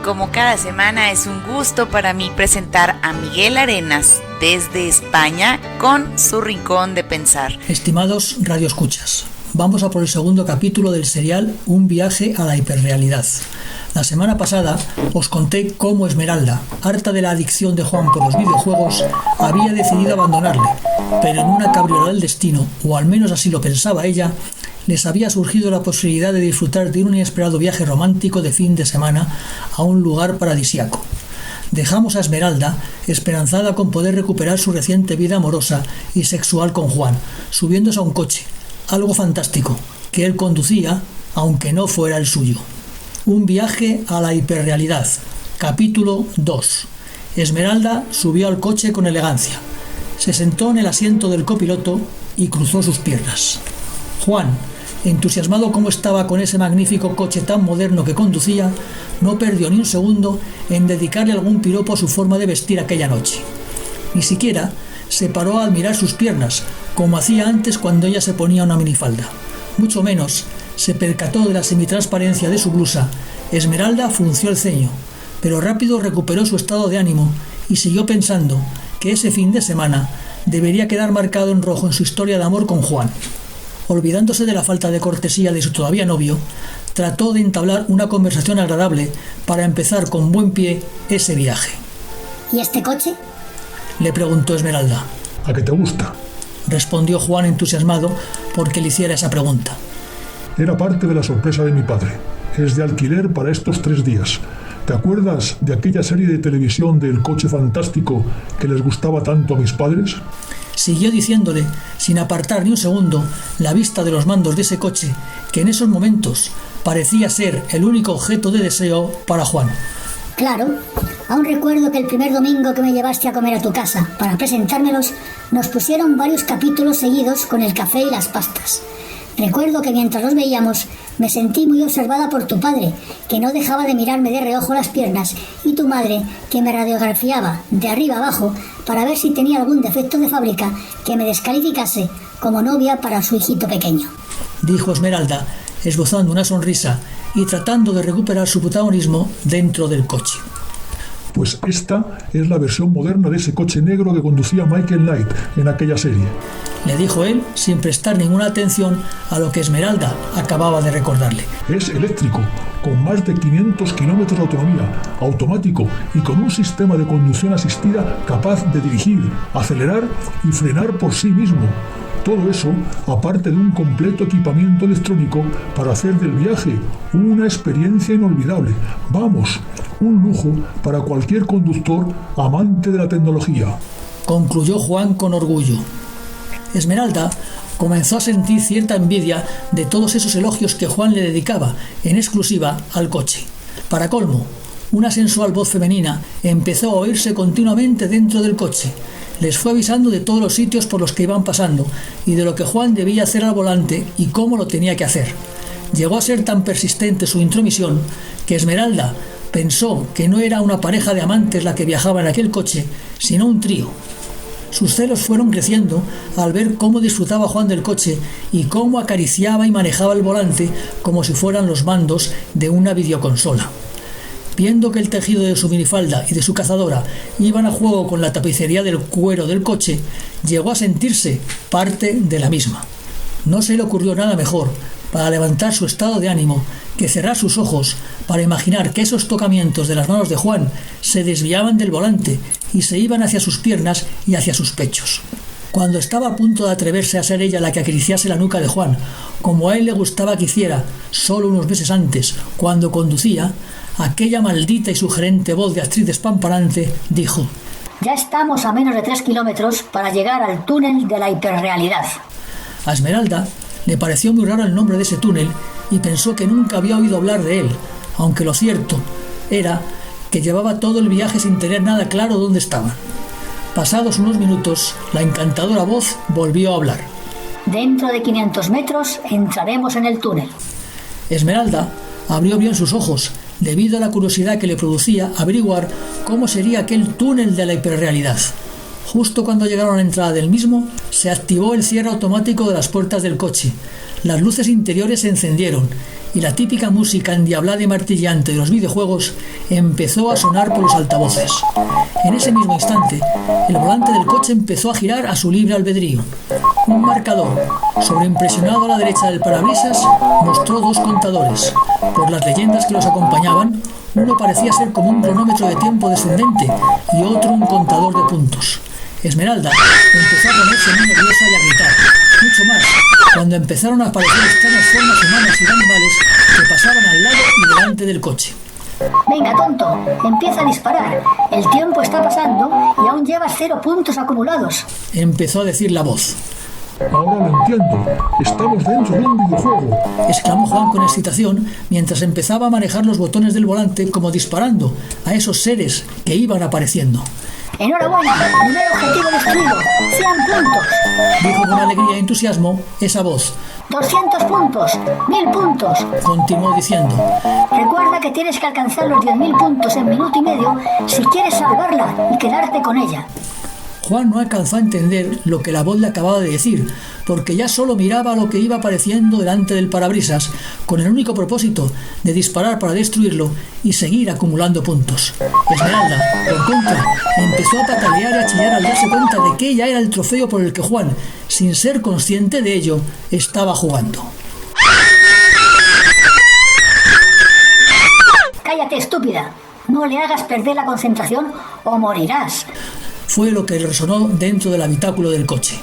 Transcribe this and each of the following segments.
como cada semana es un gusto para mí presentar a Miguel Arenas desde España con su Rincón de Pensar. Estimados radioescuchas, vamos a por el segundo capítulo del serial Un viaje a la hiperrealidad. La semana pasada os conté cómo Esmeralda, harta de la adicción de Juan por los videojuegos, había decidido abandonarle, pero en una cabriola del destino, o al menos así lo pensaba ella, les había surgido la posibilidad de disfrutar de un inesperado viaje romántico de fin de semana a un lugar paradisíaco. Dejamos a Esmeralda esperanzada con poder recuperar su reciente vida amorosa y sexual con Juan, subiéndose a un coche, algo fantástico, que él conducía, aunque no fuera el suyo. Un viaje a la hiperrealidad. Capítulo 2. Esmeralda subió al coche con elegancia. Se sentó en el asiento del copiloto y cruzó sus piernas. Juan, entusiasmado como estaba con ese magnífico coche tan moderno que conducía, no perdió ni un segundo en dedicarle algún piropo a su forma de vestir aquella noche. Ni siquiera se paró a admirar sus piernas, como hacía antes cuando ella se ponía una minifalda. Mucho menos se percató de la semitransparencia de su blusa. Esmeralda frunció el ceño, pero rápido recuperó su estado de ánimo y siguió pensando que ese fin de semana debería quedar marcado en rojo en su historia de amor con Juan. Olvidándose de la falta de cortesía de su todavía novio, trató de entablar una conversación agradable para empezar con buen pie ese viaje. ¿Y este coche?, le preguntó Esmeralda. ¿A qué te gusta?, respondió Juan entusiasmado porque le hiciera esa pregunta. Era parte de la sorpresa de mi padre. Es de alquiler para estos 3 días. ¿Te acuerdas de aquella serie de televisión del coche fantástico que les gustaba tanto a mis padres? Siguió diciéndole, sin apartar ni un segundo, la vista de los mandos de ese coche, que en esos momentos parecía ser el único objeto de deseo para Juan. Claro, aún recuerdo que el primer domingo que me llevaste a comer a tu casa para presentármelos, nos pusieron varios capítulos seguidos con el café y las pastas. Recuerdo que mientras los veíamos, me sentí muy observada por tu padre, que no dejaba de mirarme de reojo las piernas, y tu madre, que me radiografiaba de arriba abajo para ver si tenía algún defecto de fábrica que me descalificase como novia para su hijito pequeño, dijo Esmeralda, esbozando una sonrisa y tratando de recuperar su protagonismo dentro del coche. Pues esta es la versión moderna de ese coche negro que conducía Michael Knight en aquella serie, le dijo él sin prestar ninguna atención a lo que Esmeralda acababa de recordarle. Es eléctrico, con más de 500 kilómetros de autonomía, automático y con un sistema de conducción asistida capaz de dirigir, acelerar y frenar por sí mismo. Todo eso, aparte de un completo equipamiento electrónico para hacer del viaje una experiencia inolvidable. Vamos, un lujo para cualquier conductor amante de la tecnología, concluyó Juan con orgullo. Esmeralda comenzó a sentir cierta envidia de todos esos elogios que Juan le dedicaba, en exclusiva, al coche. Para colmo, una sensual voz femenina empezó a oírse continuamente dentro del coche. Les fue avisando de todos los sitios por los que iban pasando y de lo que Juan debía hacer al volante y cómo lo tenía que hacer. Llegó a ser tan persistente su intromisión que Esmeralda pensó que no era una pareja de amantes la que viajaba en aquel coche, sino un trío. Sus celos fueron creciendo al ver cómo disfrutaba Juan del coche y cómo acariciaba y manejaba el volante como si fueran los mandos de una videoconsola. Viendo que el tejido de su minifalda y de su cazadora iban a juego con la tapicería del cuero del coche, llegó a sentirse parte de la misma. No se le ocurrió nada mejor para levantar su estado de ánimo que cerrar sus ojos para imaginar que esos tocamientos de las manos de Juan se desviaban del volante y se iban hacia sus piernas y hacia sus pechos. Cuando estaba a punto de atreverse a ser ella la que acariciase la nuca de Juan, como a él le gustaba que hiciera solo unos meses antes, cuando conducía, aquella maldita y sugerente voz de actriz despampanante dijo: ya estamos a menos de 3 kilómetros para llegar al túnel de la hiperrealidad. A Esmeralda le pareció muy raro el nombre de ese túnel y pensó que nunca había oído hablar de él, aunque lo cierto era que llevaba todo el viaje sin tener nada claro dónde estaban. Pasados unos minutos, la encantadora voz volvió a hablar. Dentro de 500 metros entraremos en el túnel. Esmeralda abrió bien sus ojos, debido a la curiosidad que le producía averiguar cómo sería aquel túnel de la hiperrealidad. Justo cuando llegaron a la entrada del mismo, se activó el cierre automático de las puertas del coche. las luces interiores se encendieron y la típica música endiablada y martillante de los videojuegos empezó a sonar por los altavoces. En ese mismo instante, el volante del coche empezó a girar a su libre albedrío. Un marcador, sobreimpresionado a la derecha del parabrisas, mostró 2 contadores. Por las leyendas que los acompañaban, uno parecía ser como un cronómetro de tiempo descendente y otro un contador de puntos. Esmeralda empezó a ponerse muy nerviosa y a gritar. Mucho más, cuando empezaron a aparecer extrañas formas humanas y de animales que pasaban al lado y delante del coche. Venga, tonto, empieza a disparar. El tiempo está pasando y aún llevas 0 puntos acumulados. Empezó a decir la voz. Ahora lo entiendo. Estamos dentro de un videojuego. Exclamó Juan con excitación mientras empezaba a manejar los botones del volante como disparando a esos seres que iban apareciendo. ¡Enhorabuena! ¡Primer objetivo destruido! ¡100 puntos! Dijo con alegría y entusiasmo esa voz. 200 puntos, 1000 puntos. Continuó diciendo. Recuerda que tienes que alcanzar los 10.000 puntos en minuto y medio si quieres salvarla y quedarte con ella. Juan no alcanzó a entender lo que la voz le acababa de decir, porque ya solo miraba lo que iba apareciendo delante del parabrisas, con el único propósito de disparar para destruirlo y seguir acumulando puntos. Esmeralda, por contra, empezó a patalear y a chillar al darse cuenta de que ella era el trofeo por el que Juan, sin ser consciente de ello, estaba jugando. ¡Cállate, estúpida! No le hagas perder la concentración o morirás. Fue lo que resonó dentro del habitáculo del coche.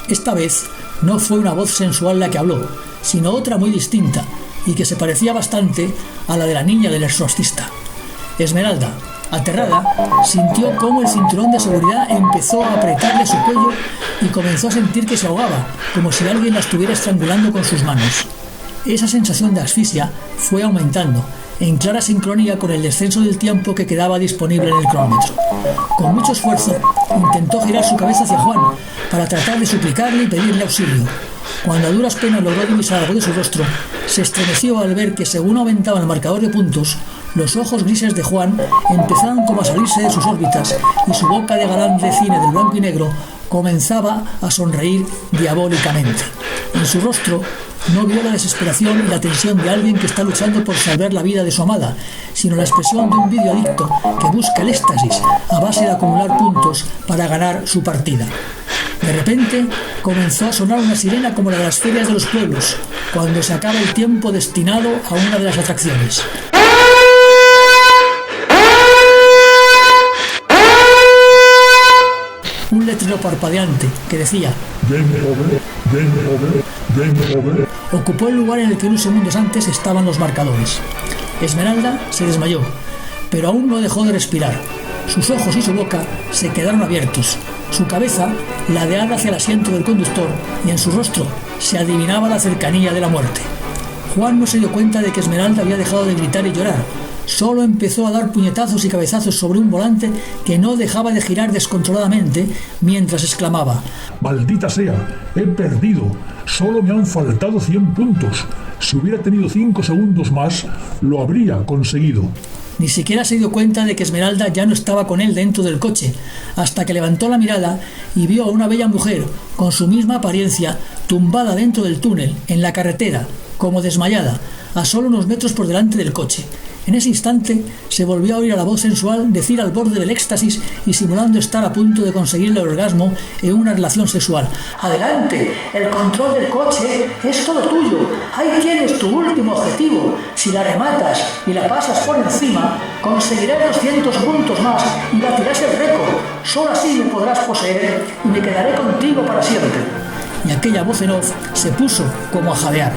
Esta vez no fue una voz sensual la que habló, sino otra muy distinta y que se parecía bastante a la de la niña del exorcista. Esmeralda, aterrada, sintió cómo el cinturón de seguridad empezó a apretarle su cuello y comenzó a sentir que se ahogaba, como si alguien la estuviera estrangulando con sus manos. Esa sensación de asfixia fue aumentando, en clara sincronía con el descenso del tiempo que quedaba disponible en el cronómetro. Con mucho esfuerzo, intentó girar su cabeza hacia Juan para tratar de suplicarle y pedirle auxilio. Cuando a duras penas logró divisar algo de su rostro, se estremeció al ver que, según aumentaba el marcador de puntos, los ojos grises de Juan empezaron como a salirse de sus órbitas y su boca de galán de cine del blanco y negro comenzaba a sonreír diabólicamente. En su rostro no vio la desesperación y la tensión de alguien que está luchando por salvar la vida de su amada, sino la expresión de un videoadicto que busca el éxtasis a base de acumular puntos para ganar su partida. De repente comenzó a sonar una sirena como la de las ferias de los pueblos, cuando se acaba el tiempo destinado a una de las atracciones. Un letrero parpadeante que decía Game over, game over, game over. Ocupó el lugar en el que unos segundos antes estaban los marcadores. Esmeralda se desmayó, pero aún no dejó de respirar. Sus ojos y su boca se quedaron abiertos, su cabeza ladeada hacia el asiento del conductor, y en su rostro se adivinaba la cercanía de la muerte. Juan no se dio cuenta de que Esmeralda había dejado de gritar y llorar. Solo empezó a dar puñetazos y cabezazos sobre un volante que no dejaba de girar descontroladamente mientras exclamaba: ¡Maldita sea! ¡He perdido! Solo me han faltado 100 puntos. Si hubiera tenido 5 segundos más, lo habría conseguido. Ni siquiera se dio cuenta de que Esmeralda ya no estaba con él dentro del coche, hasta que levantó la mirada y vio a una bella mujer, con su misma apariencia, tumbada dentro del túnel, en la carretera, como desmayada, a solo unos metros por delante del coche. En ese instante se volvió a oír a la voz sensual decir al borde del éxtasis y simulando estar a punto de conseguir el orgasmo en una relación sexual: «Adelante, el control del coche es todo tuyo, ahí tienes tu último objetivo, si la rematas y la pasas por encima, conseguirás 200 puntos más y batirás el récord, solo así me podrás poseer y me quedaré contigo para siempre». Y aquella voz en off se puso como a jadear.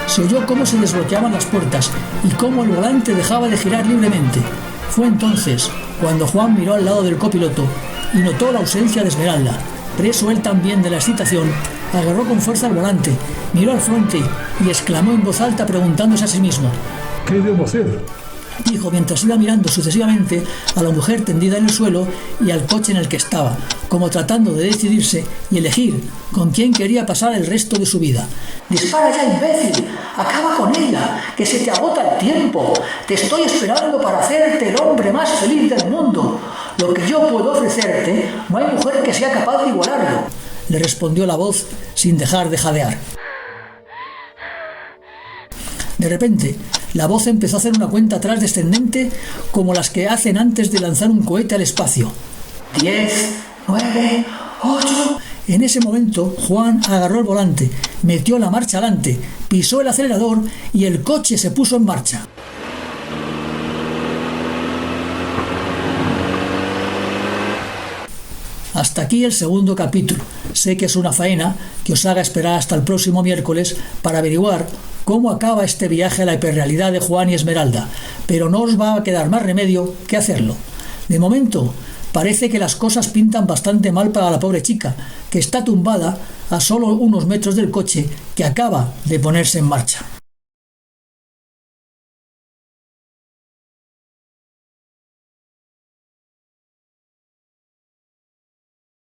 Se oyó cómo se desbloqueaban las puertas y cómo el volante dejaba de girar libremente. Fue entonces cuando Juan miró al lado del copiloto y notó la ausencia de Esmeralda. Preso él también de la excitación, agarró con fuerza el volante, miró al frente y exclamó en voz alta preguntándose a sí mismo: ¿Qué debo hacer?, dijo mientras iba mirando sucesivamente a la mujer tendida en el suelo y al coche en el que estaba, como tratando de decidirse y elegir con quién quería pasar el resto de su vida. «Dispara ya, imbécil, acaba con ella, que se te agota el tiempo, te estoy esperando para hacerte el hombre más feliz del mundo. Lo que yo puedo ofrecerte, no hay mujer que sea capaz de igualarlo». le respondió la voz sin dejar de jadear. De repente, la voz empezó a hacer una cuenta atrás descendente como las que hacen antes de lanzar un cohete al espacio. 10, 9, 8... En ese momento, Juan agarró el volante, metió la marcha adelante, pisó el acelerador y el coche se puso en marcha. Hasta aquí el segundo capítulo. Sé que es una faena que os haga esperar hasta el próximo miércoles para averiguar cómo acaba este viaje a la hiperrealidad de Juan y Esmeralda, pero no os va a quedar más remedio que hacerlo. De momento, parece que las cosas pintan bastante mal para la pobre chica, que está tumbada a solo unos metros del coche que acaba de ponerse en marcha.